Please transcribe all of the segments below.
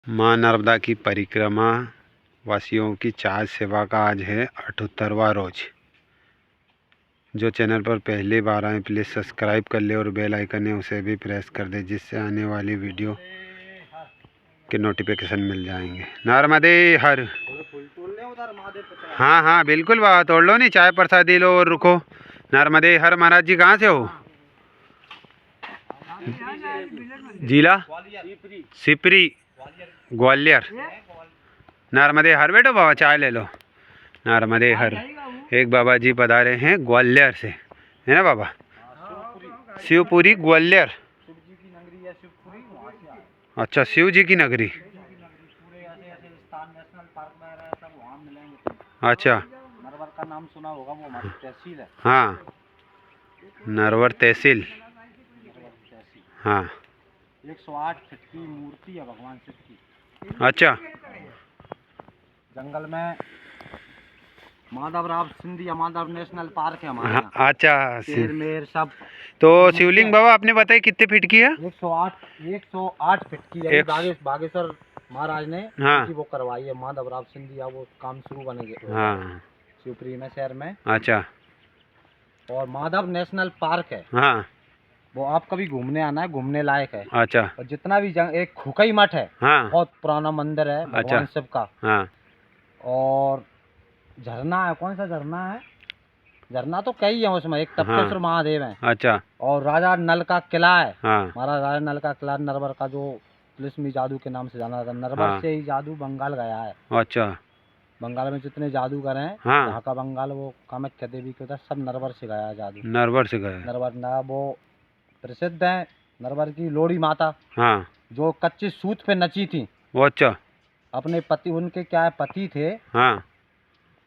मां नर्मदा की परिक्रमा वासियों की चार्ज सेवा का आज है 78वां रोज। जो चैनल पर पहली बार आए प्लीज़ सब्सक्राइब कर ले और बेल आइकन है उसे भी प्रेस कर दे, जिससे आने वाली वीडियो के नोटिफिकेशन मिल जाएंगे। नर्मदे हर। हाँ हाँ बिल्कुल बाबा, तोड़ लो, नहीं चाय प्रसादी लो और रुको। नर्मदे हर। महाराज जी कहाँ से हो? जिला सिपरी ग्वालियर। नर्मदे हर बैठो बाबा, चाय ले लो। नर्मदे हर। एक बाबा जी पधारे हैं ग्वालियर से, है ना बाबा? शिवपुरी ग्वालियर। अच्छा, शिव जी की नगरी। अच्छा, नरवर का नाम सुना होगा, वो हमारी तहसील है। हाँ, नरवर तहसील। हाँ, 108 फीट की मूर्ति है भगवान शिव की। अच्छा, जंगल में माधवराव सिंधिया माधव नेशनल पार्क है हमारे हाँ, यहाँ। अच्छा। शेर मेर सब। तो शिवलिंग बाबा आपने बताया कितने फीट की है? 108 फीट की है। बागेश्वर महाराज ने हाँ, वो करवाई है, माधवराव सिंधिया, वो काम शुरू बनेंगे। हाँ, शिवपुरी में, शहर में। अच्छा, और माधव नेशनल पार्क है, हाँ, वो आप कभी घूमने आना है, घूमने लायक है। अच्छा, और जितना भी एक खुकई मठ है, हाँ, बहुत पुराना मंदिर है भगवान अच्छा, शिव का। हाँ, और झरना है, कौन सा झरना है? झरना तो कई है उसमें, एक तप्तेश्वर हाँ, महादेव है। अच्छा, और राजा नल का किला है। हाँ, महाराज राजा नल का किला नरवर का, जो तिलिस्मी जादू के नाम से जाना जाता है। नरवर हाँ, से ही जादू बंगाल गया है। अच्छा, बंगाल में जितने जादूगर हैं, हाँ, जहाँ का बंगाल, वो कामाख्या देवी के उधर सब नरवर से गया है जादू। नरवर से गए। नरवर ना वो प्रसिद्ध है, नरवर की लोड़ी माता, हाँ, जो कच्चे सूत पे नची थी। वो अच्छा, अपने पति, उनके क्या है, पति थे, हाँ,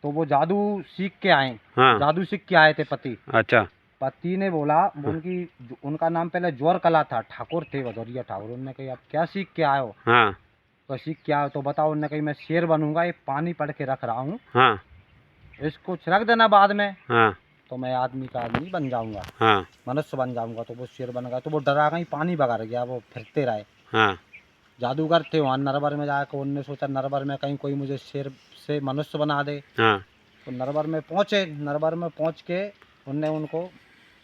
तो वो जादू सीख के आए। हाँ, जादू सीख के आए थे पति। अच्छा, पति ने बोला, वो हाँ, उनका नाम पहले जोर कला था, ठाकुर थे, भदौरिया ठाकुर। उन्होंने कही आप क्या सीख के आए हो? हाँ, तो सीख के आए तो बताओ। उन्होंने कही मैं शेर बनूंगा, ये पानी पढ़ के रख रहा हूँ, हाँ, इसको छिड़क देना बाद में, हाँ, तो मैं आदमी का आदमी बन जाऊंगा, हाँ, मनुष्य बन जाऊंगा। तो वो शेर बन गया। तो वो डरा गई, पानी बगा गया, वो फिरते रहे। हाँ, जादूगर थे वहाँ नरवर में जाकर, उनने सोचा नरवर में कहीं कोई मुझे शेर से मनुष्य बना दे। हाँ, तो नरवर में पहुँचे। नरवर में पहुँच के उनने उनको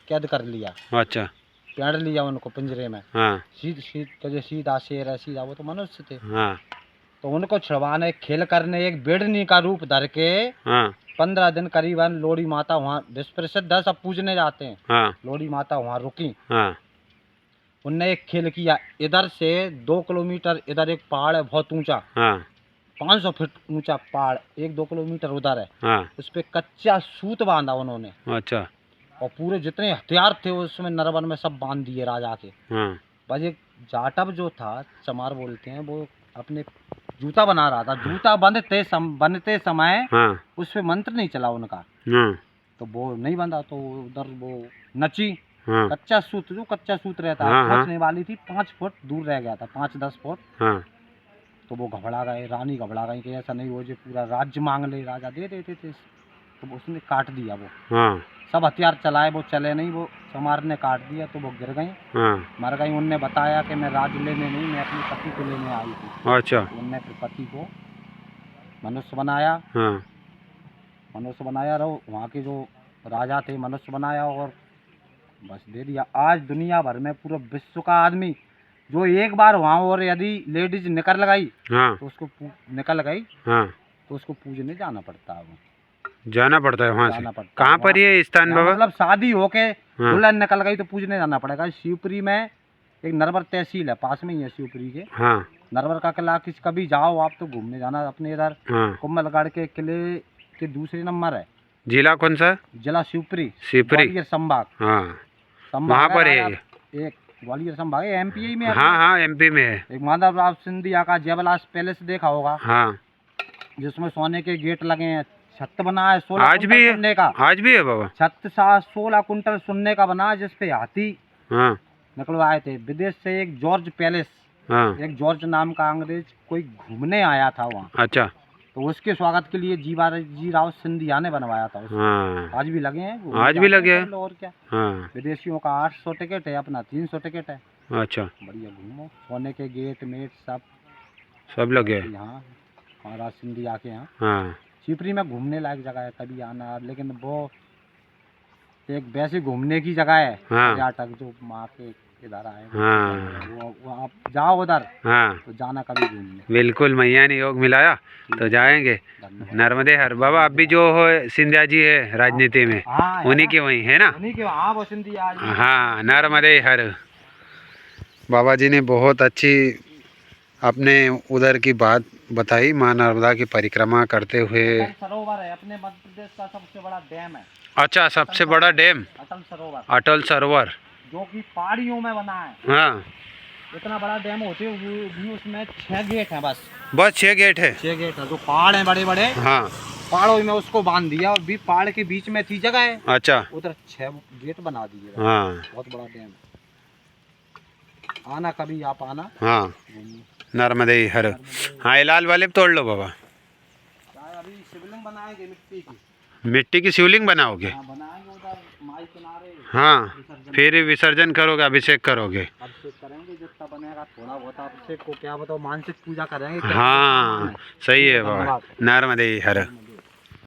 कैद कर लिया, अच्छा, पेड़ लिया उनको पिंजरे में। हाँ, सीधा शेर है, सीधा, वो तो मनुष्य थे। हाँ, तो उनको छुड़वाने, खेल करने, एक बेड़नी का रूप धर के हाँ, 15 दिन करीबन लोड़ी माता वहाँ विश्व प्रसिद्ध है, सब पूजने जाते हैं। हाँ, लोड़ी माता वहाँ रुकी। हाँ, उनने एक खेल किया, इधर से 2 किलोमीटर इधर एक पहाड़ है बहुत ऊंचा, हाँ, 500 फीट ऊंचा पहाड़, 1-2 किलोमीटर उधर है। हाँ, उस पे कच्चा सूत बांधा उन्होंने, अच्छा, और पूरे जितने हथियार थे उसमें नरवन में सब बांध दिए राजा के। हाँ, बस एक जाटव जो था, चमार बोलते हैं, वो अपने जूता बना रहा था। जूता बनते समय हाँ, उस पे मंत्र नहीं चला उनका, हाँ, तो वो नहीं बंधा। तो उधर वो नची। हाँ, कच्चा सूत, जो कच्चा सूत रहता है, हाँ, हाँ, पहुंचने वाली थी, 5 फुट दूर रह गया था, 5-10 फुट। हाँ, तो वो घबरा गए, रानी घबरा गई कि ऐसा नहीं हो, जो पूरा राज्य मांग ले, राजा दे देते थे। तो उसने काट दिया, वो हाँ, सब हथियार चलाए, वो चले नहीं, वो चमार ने काट दिया। तो वो गिर गई, हाँ, मर गई। उनने बताया कि मैं राज लेने नहीं, मैं अपने पति को लेने आई थी। अच्छा, उनने फिर पति को मनुष्य बनाया। हाँ, मनुष्य बनाया, रहो वहाँ के जो राजा थे, मनुष्य बनाया, और बस दे दिया। आज दुनिया भर में पूरे विश्व का आदमी जो एक बार वहाँ, और यदि लेडीज निकल गई, हाँ, तो उसको निकल गई, हाँ, तो उसको पूजने जाना पड़ता है। जाना पड़ता है वहाँ से? जाना पड़ता है कहाँ पर ये स्थान बाबा? मतलब शादी होके हाँ, दुल्हन निकल गई तो पूजने जाना पड़ेगा। शिवपुरी में एक नरवर तहसील है, पास में ही है शिवपुरी के। हाँ, नरवर का किला कभी जाओ आप तो घूमने जाना। अपने इधर हाँ, कुम्भलगढ़ के किले के दूसरे नंबर है। जिला कौन सा? जिला शिवपुरी, शिवपुरी। ग्वालियर संभाग। हाँ, वहाँ संभाग पर है है ये? एक ग्वालियर संभाग है, एमपी में है। हाँ, हाँ, एमपी में है। एक माधवराव सिंधिया का जयविलास पैलेस देखा होगा, हाँ, जिसमें सोने के गेट लगे हैं। छत बना है 16 आज भी कुंटल है? सोने का। आज भी है बाबा? छत 16 कुंटल सोने का बना है, जिसपे हाथी हाँ, निकलवाए थे। विदेश से एक जॉर्ज पैलेस, हाँ, एक जॉर्ज नाम का अंग्रेज कोई घूमने आया था वहाँ, अच्छा, तो उसके स्वागत के लिए जी राव सिंधिया ने बनवाया था उसको। हाँ, आज भी लगे हैं, घूमने आज भी जाते लगे हैं हैं? सब लोग। और क्या, हाँ, विदेशियों का 800 टिकट है, अपना 300 टिकट है। अच्छा, बढ़िया घूमो, सोने के गेट मेट सब। सब लोग गए। यहाँ महाराज सिंधी आके यहाँ हाँ शिवपुरी में घूमने लायक जगह है, कभी आना। लेकिन वो एक वैसे घूमने की जगह है, हाँ। पर्यटक जो माँ के इधर आए हाँ वो आप जाओ उधर हाँ तो जाना कभी घूमने। बिल्कुल, मैया ने योग मिलाया तो जाएंगे। धन्यवाद। नर्मदे हर बाबा, अब भी जो हो सिंधिया जी है राजनीति में, हाँ उन्हीं के वही है ना। उन्हीं के हाँ वो सिंधी आज हाँ नर्मदे हर। बाबा जी ने बहुत अच्छी अपने उधर की बात बताई, माँ नर्मदा की परिक्रमा करते हुए। अटल सरोवर है अपने मध्य प्रदेश का सबसे बड़ा डैम है। अच्छा, सबसे बड़ा डैम अटल सरोवर, अटल सरोवर, जो कि पहाड़ियों में बना है। हाँ इतना बड़ा डैम होते हुए भी उसमें 6 गेट हैं बस। 6 गेट है। 6 गेट है, जो पहाड़ हैं बड़े बड़े, हाँ पहाड़ों में उसको बांध दिया और भी पहाड़ के बीच में थी जगह है, अच्छा उधर 6 गेट बना दिए। हाँ बहुत बड़ा डैम है। आना कभी आप आना हाँ घूमिए। नर्मदे हर। हाँ ये लाल वाले तोड़ लो बाबा। चाहे अभी शिवलिंग बनाएंगे मिट्टी की। मिट्टी की शिवलिंग बनाओगे? हाँ बनाएंगे उधर माई किनारे। हाँ विसर्जन फिर विसर्जन करोगे, अभिषेक करोगे? अभिषेक करेंगे, जितना बनेगा थोड़ा बहुत अभिषेक को क्या बताओ, मानसिक पूजा करेंगे। हाँ सही है बाबा। नर्मदे हर।